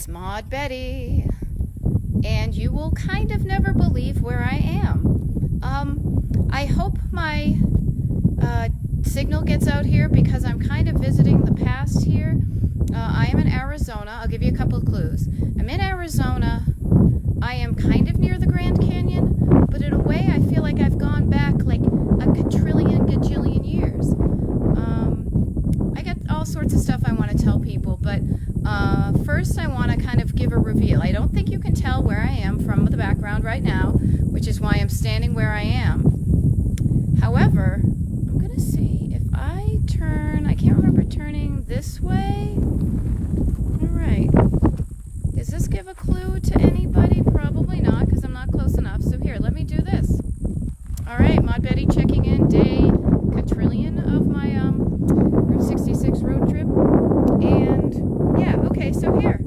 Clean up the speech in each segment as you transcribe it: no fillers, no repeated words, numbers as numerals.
Maud Betty, and you will kind of never believe where I am. I hope my signal gets out here because I'm kind of visiting the past here. I am in Arizona. I'll give you a couple of clues. I'm in Arizona. I am kind of near the Grand Canyon, but in a way I feel like I've gone back like a quadrillion, gajillion years. I got all sorts of stuff I want to tell people, but first I want to kind of give a reveal. I don't think you can tell where I am from the background right now, which is why I'm standing where I am. However, I'm going to see if I turn, I can't remember turning this way. All right. Does this give a clue to anybody? Probably not, because I'm not close enough. So here, let me do this. All right, Maud Betty checking in day quadrillion of my Route 66 road trip. And yeah, okay, so here.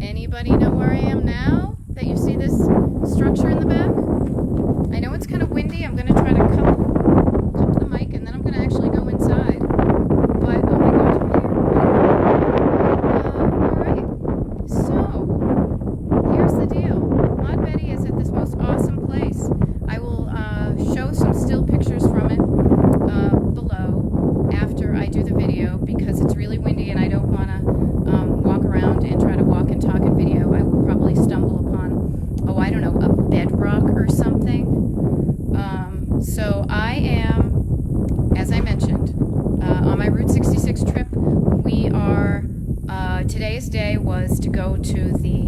Anybody know where I am now that you see this structure in the back? I know it's kind of windy. I'm going to try to come to the mic, and then I'm going to actually go inside. But, oh my gosh, all right. So, here's the deal. Maud Betty is at this most awesome place. I will show some still pictures from it below after I do the video because it's really windy and I don't want to walk around and try to walk and talk in video. I will probably stumble upon, oh, I don't know, a bedrock or something. So I am, as I mentioned, on my Route 66 trip. We are, today's day was to go to the,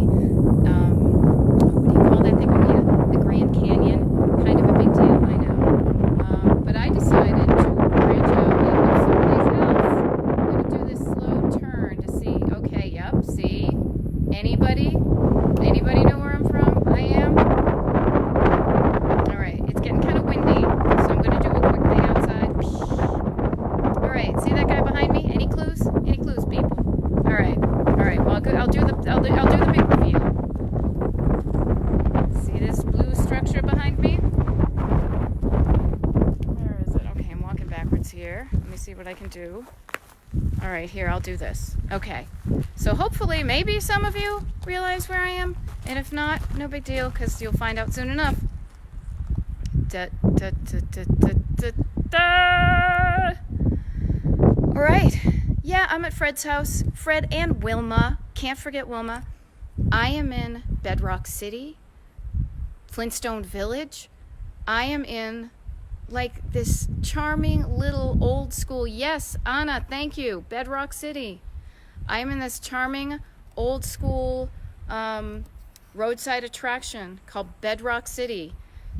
what do you call that thing? Oh, yeah, the Grand Canyon. Kind of a big deal, I know. But I decided to branch out and go someplace else. I'm going to do this slow turn to see, okay, yep, see? Anybody? Anybody know where I'm from? I am? All right, it's getting kind of windy, so I'm going to do a quick thing outside. All right, see that guy behind me? Any clues? Any clues, people? All right, well, I'll do the big reveal. See this blue structure behind me? Where is it? Okay, I'm walking backwards here. Let me see what I can do. All right, here, I'll do this. Okay, so hopefully, maybe some of you realize where I am, and if not, no big deal, because you'll find out soon enough. Da, da, da, da, da, da, da. All right, yeah, I'm at Fred's house. Fred and Wilma, can't forget Wilma. I am in Bedrock City, Flintstone Village. I am in like this charming little old school, yes, Anna, thank you, Bedrock City. I am in this charming old school roadside attraction called Bedrock City,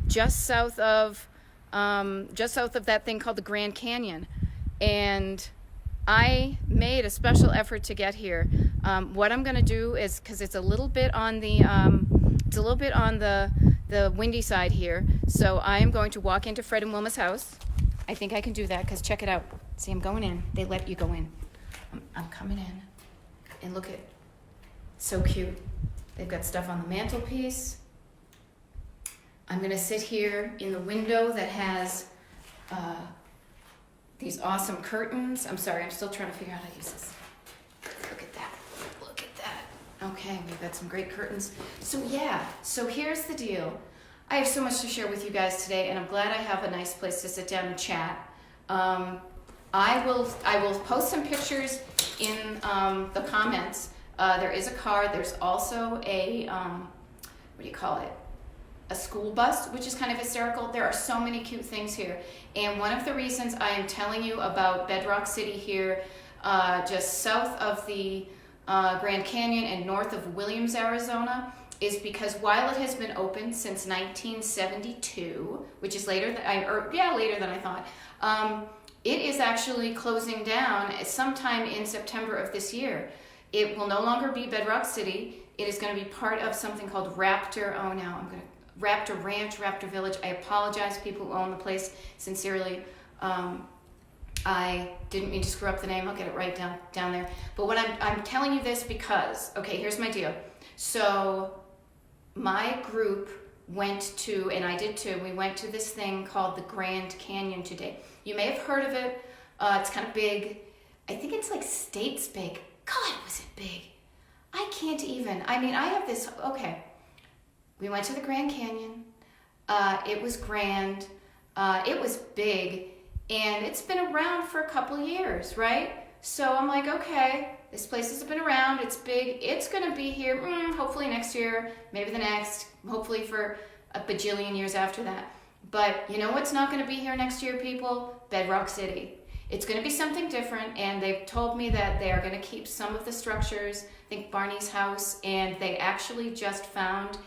just south of that thing called the Grand Canyon. And I made a special effort to get here. What I'm going to do is, because it's a little bit on the windy side here, so I am going to walk into Fred and Wilma's house. I think I can do that because check it out. See, I'm going in. They let you go in. I'm coming in, and look at, so cute. They've got stuff on the mantelpiece. I'm going to sit here in the window that has these awesome curtains. I'm sorry, I'm still trying to figure out how to use this. Look at that. Look at that. Okay, we've got some great curtains. So yeah, so here's the deal. I have so much to share with you guys today, and I'm glad I have a nice place to sit down and chat. I will post some pictures in the comments. There is a card. There's also a, what do you call it? A school bus, which is kind of hysterical. There are so many cute things here. And one of the reasons I am telling you about Bedrock City here, just south of the Grand Canyon and north of Williams, Arizona, is because while it has been open since 1972, which is later than I thought, it is actually closing down sometime in September of this year. It will no longer be Bedrock City. It is going to be part of something called Raptor. Oh, now I'm going to Raptor Ranch, Raptor Village. I apologize, people who own the place. Sincerely, I didn't mean to screw up the name. I'll get it right down there. But what I'm telling you this because, okay, here's my deal. So my group went to, and I did too, we went to this thing called the Grand Canyon today. You may have heard of it. It's kind of big. I think it's like states big. God, was it big. I can't even. I mean, I have this, okay. We went to the Grand Canyon. It was grand. It was big. And it's been around for a couple years, right? So I'm like, okay, this place has been around. It's big. It's going to be here hopefully next year, maybe the next, hopefully for a bajillion years after that. But you know what's not going to be here next year, people? Bedrock City. It's going to be something different, and they've told me that they are going to keep some of the structures, I think Barney's house, and they actually just found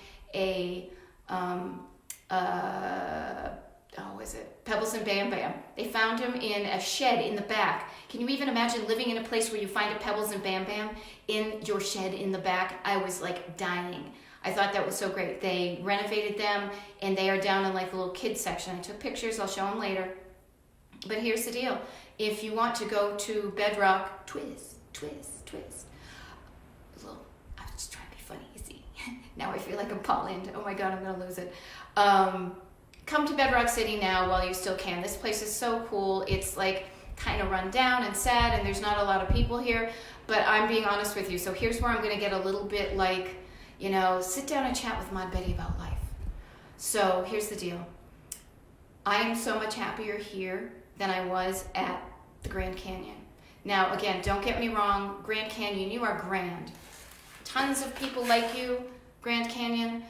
Pebbles and Bam Bam. They found him in a shed in the back. Can you even imagine living in a place where you find a Pebbles and Bam Bam in your shed in the back? I was like dying. I thought that was so great. They renovated them, and they are down in like the little kids section. I took pictures. I'll show them later. But here's the deal. If you want to go to Bedrock, twist. I was just trying to be funny, you see. Now I feel like I'm Paul Lind. Oh my God, I'm going to lose it. Come to Bedrock City now while you still can. This place is so cool. It's like kind of run down and sad, and there's not a lot of people here. But I'm being honest with you. So here's where I'm going to get a little bit like, you know, sit down and chat with Maud Betty about life. So here's the deal. I am so much happier here than I was at the Grand Canyon. Now, again, don't get me wrong, Grand Canyon, you are grand. Tons of people like you, Grand Canyon,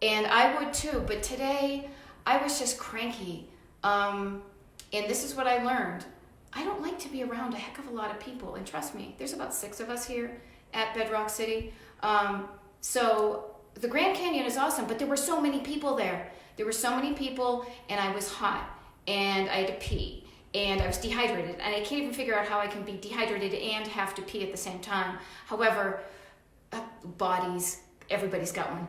and I would too, but today I was just cranky. And this is what I learned. I don't like to be around a heck of a lot of people, and trust me, there's about 6 of us here at Bedrock City. So the Grand Canyon is awesome, but there were so many people there. There were so many people, and I was hot, and I had to pee, and I was dehydrated, and I can't even figure out how I can be dehydrated and have to pee at the same time. However, bodies, everybody's got one.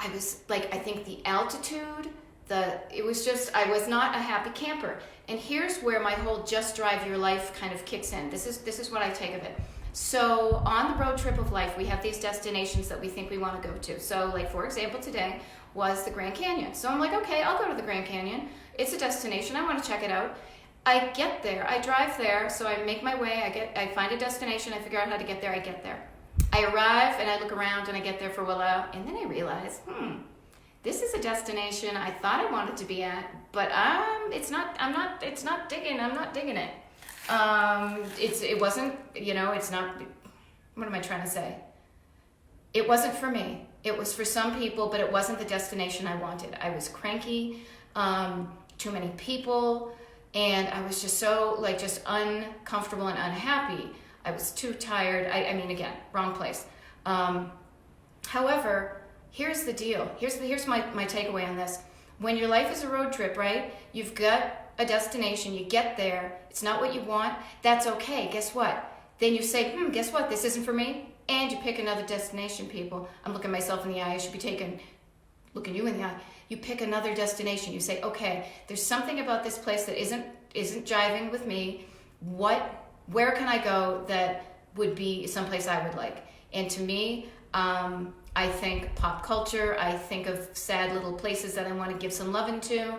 I was like, I think the altitude, it was just, I was not a happy camper. And here's where my whole just drive your life kind of kicks in. This is what I take of it. So on the road trip of life, we have these destinations that we think we want to go to. So like, for example, today was the Grand Canyon. So I'm like, okay, I'll go to the Grand Canyon. It's a destination. I want to check it out. I get there. I drive there. So I make my way. I find a destination. I figure out how to get there. I get there. I arrive and I look around and I get there for a while. And then I realize, this is a destination I thought I wanted to be at, but I'm not digging it. It wasn't, it's not, what am I trying to say? It wasn't for me. It was for some people, but it wasn't the destination I wanted. I was cranky, too many people, and I was just so, just uncomfortable and unhappy. I was too tired. I mean, again, wrong place. However, here's the deal. Here's my takeaway on this. When your life is a road trip, right? You've got a destination, you get there, it's not what you want, that's okay. Guess what? Then you say, guess what? This isn't for me. And you pick another destination, people. I'm looking myself in the eye. I should be looking you in the eye. You pick another destination. You say, okay, there's something about this place that isn't jiving with me. Where can I go that would be someplace I would like? And to me, I think pop culture. I think of sad little places that I want to give some loving to.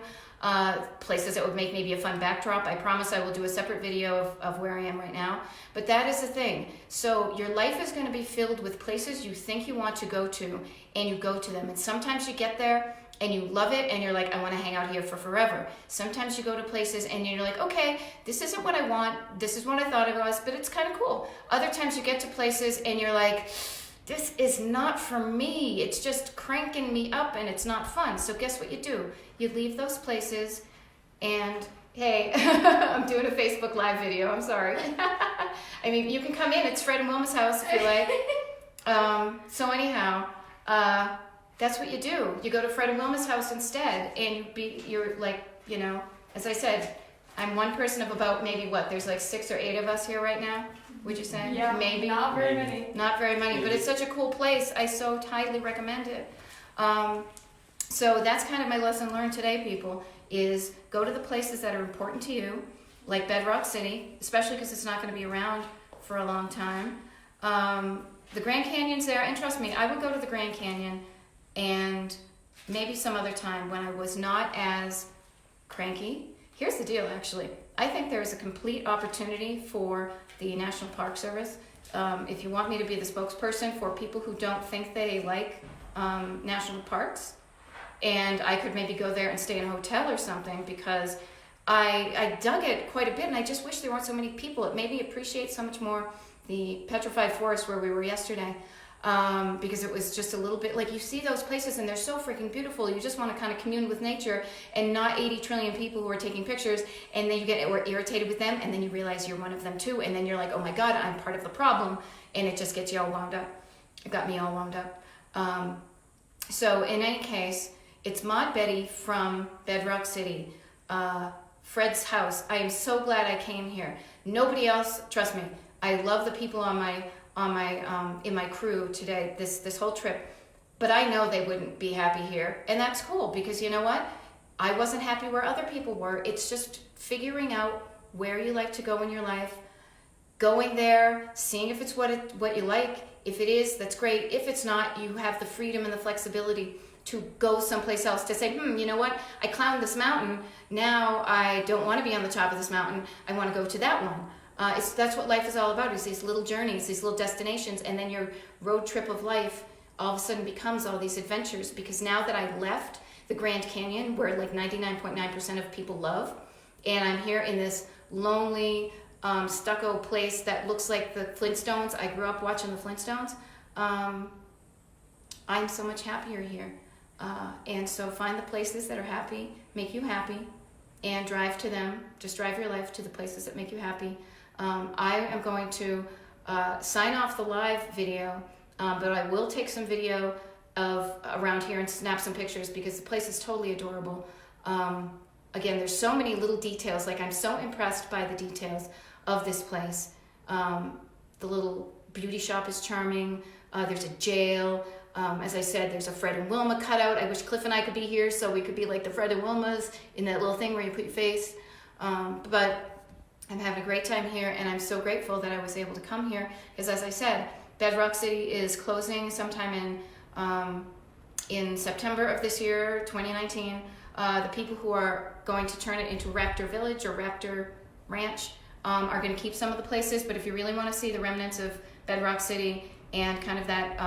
Places that would make maybe a fun backdrop. I promise I will do a separate video of where I am right now. But that is the thing. So your life is going to be filled with places you think you want to go to, and you go to them. And sometimes you get there and you love it and you're like, I want to hang out here for forever. Sometimes you go to places and you're like, okay, this isn't what I want. This is what I thought it was, but it's kind of cool. Other times you get to places and you're like, this is not for me. It's just cranking me up and it's not fun. So guess what you do? You leave those places and, hey, I'm doing a Facebook Live video. I'm sorry. I mean, you can come in. It's Fred and Wilma's house if you like. So anyhow, that's what you do. You go to Fred and Wilma's house instead, and you're like, as I said, I'm one person of about maybe there's like 6 or 8 of us here right now. Would you say? Yeah, maybe. Not very many. Not very many, but it's such a cool place. I so highly recommend it. So that's kind of my lesson learned today, people, is go to the places that are important to you, like Bedrock City, especially because it's not going to be around for a long time. The Grand Canyon's there, and trust me, I would go to the Grand Canyon and maybe some other time when I was not as cranky. Here's the deal, actually. I think there is a complete opportunity for the National Park Service if you want me to be the spokesperson for people who don't think they like national parks, and I could maybe go there and stay in a hotel or something, because I dug it quite a bit, and I just wish there weren't so many people. It made me appreciate so much more the petrified forest where we were yesterday, because it was just a little bit like, you see those places and they're so freaking beautiful. You just want to kind of commune with nature and not 80 trillion people who are taking pictures, and then you get irritated with them, and then you realize you're one of them too, and then you're like, oh my God, I'm part of the problem, and it just gets you all wound up. It got me all wound up. So in any case, it's Maud Betty from Bedrock City, Fred's house. I am so glad I came here. Nobody else, trust me. I love the people on my in my crew today, this whole trip, but I know they wouldn't be happy here, and that's cool, because you know what? I wasn't happy where other people were. It's just figuring out where you like to go in your life, going there, seeing if it's what you like. If it is, that's great. If it's not, you have the freedom and the flexibility to go someplace else, to say, you know what? I climbed this mountain. Now I don't want to be on the top of this mountain. I want to go to that one. That's what life is all about, is these little journeys, these little destinations, and then your road trip of life all of a sudden becomes all these adventures. Because now that I left the Grand Canyon, where like 99.9% of people love, and I'm here in this lonely, stucco place that looks like the Flintstones. I grew up watching the Flintstones. I'm so much happier here. And so find the places that are happy, make you happy, and drive to them. Just drive your life to the places that make you happy. I am going to sign off the live video, but I will take some video of around here and snap some pictures, because the place is totally adorable. Again, there's so many little details. Like, I'm so impressed by the details of this place. The little beauty shop is charming. There's a jail. As I said, there's a Fred and Wilma cutout. I wish Cliff and I could be here so we could be like the Fred and Wilmas in that little thing where you put your face. But I'm having a great time here, and I'm so grateful that I was able to come here, because as I said, Bedrock City is closing sometime in September of this year, 2019. The people who are going to turn it into Raptor Village or Raptor Ranch are going to keep some of the places, but if you really want to see the remnants of Bedrock City and kind of that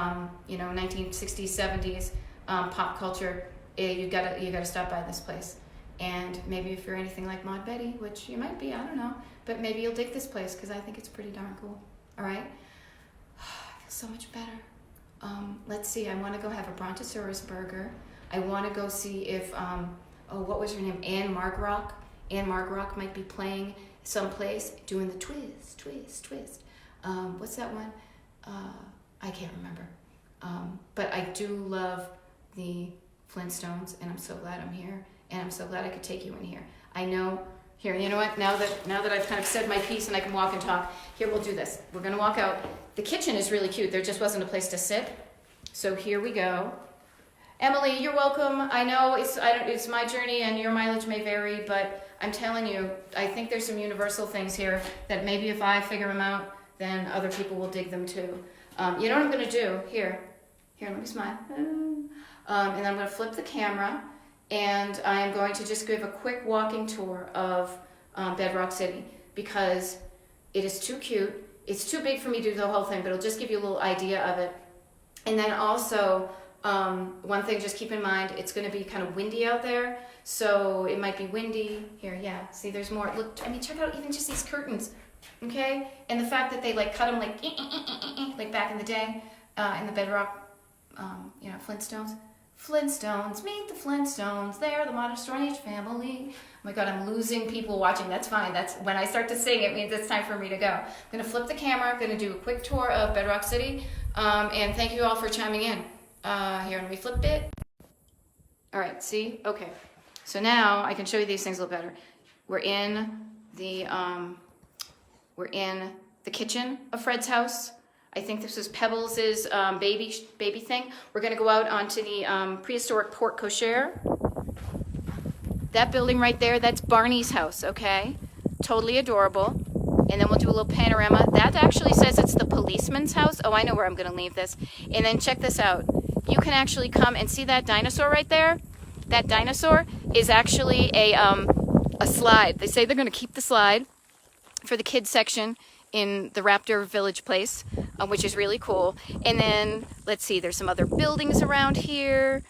1960s, 70s pop culture, you gotta stop by this place. And maybe if you're anything like Maud Betty, which you might be, I don't know, but maybe you'll dig this place, because I think it's pretty darn cool. All right, I feel so much better. Let's see. I want to go have a Brontosaurus burger. I want to go see if what was her name? Anne Margrock. Anne Margrock might be playing someplace, doing the twist. What's that one? I can't remember. But I do love the Flintstones, and I'm so glad I'm here, and I'm so glad I could take you in here. I know. Here, you know what? Now that I've kind of said my piece and I can walk and talk, here, we'll do this. We're gonna walk out. The kitchen is really cute. There just wasn't a place to sit, so here we go. Emily, you're welcome. I know it's my journey and your mileage may vary, but I'm telling you, I think there's some universal things here that maybe if I figure them out, then other people will dig them too. You know what I'm gonna do? Here, let me smile. And then I'm gonna flip the camera, and I am going to just give a quick walking tour of Bedrock City, because it is too cute. It's too big for me to do the whole thing, but it'll just give you a little idea of it. And then also, one thing, just keep in mind, it's going to be kind of windy out there, so it might be windy. Here, yeah, see, there's more. Look, I mean, check out even just these curtains, okay? And the fact that they like cut them like back in the day, in the Bedrock, Flintstones. Flintstones, meet the Flintstones. They're the modern Stone Age family. Oh my God, I'm losing people watching. That's fine. That's when I start to sing, it means it's time for me to go. I'm going to flip the camera. I'm going to do a quick tour of Bedrock City. And thank you all for chiming in. Here, let me flip it. All right, see? Okay. So now I can show you these things a little better. We're in the kitchen of Fred's house. I think this is Pebbles' baby thing. We're going to go out onto the prehistoric porte cochere. That building right there, that's Barney's house, okay? Totally adorable. And then we'll do a little panorama. That actually says it's the policeman's house. Oh, I know where I'm going to leave this. And then check this out. You can actually come and see that dinosaur right there. That dinosaur is actually a slide. They say they're going to keep the slide for the kids section, in the Raptor Village place, which is really cool. And then, let's see, there's some other buildings around here.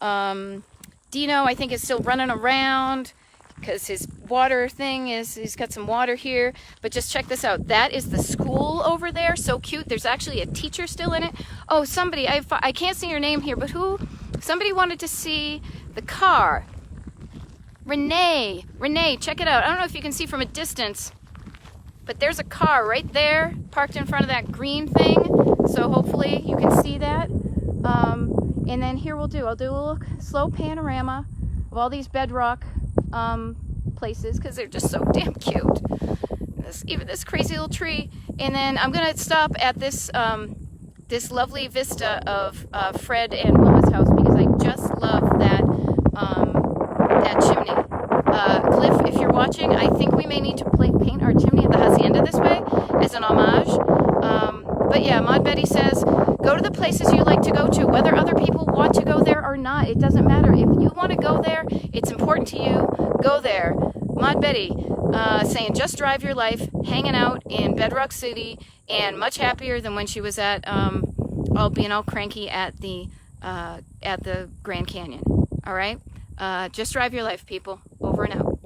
Dino, I think, is still running around because his water thing is, he's got some water here. But just check this out. That is the school over there. So cute. There's actually a teacher still in it. Oh, somebody, I can't see your name here, but who? Somebody wanted to see the car. Renee, check it out. I don't know if you can see from a distance, but there's a car right there parked in front of that green thing. So hopefully you can see that. And then here I'll do a little slow panorama of all these Bedrock places because they're just so damn cute. Even this crazy little tree. And then I'm gonna stop at this this lovely vista of Fred and Wilma's house because I just love that that chimney. Cliff, if you're watching, I think we may need to paint our chimney at the hacienda this way as an homage. But yeah, Maud Betty says, go to the places you like to go to, whether other people want to go there or not. It doesn't matter. If you want to go there, it's important to you, go there. Maud Betty saying, just drive your life, hanging out in Bedrock City, and much happier than when she was at, being all cranky at the Grand Canyon. All right? Just drive your life, people. Over and out.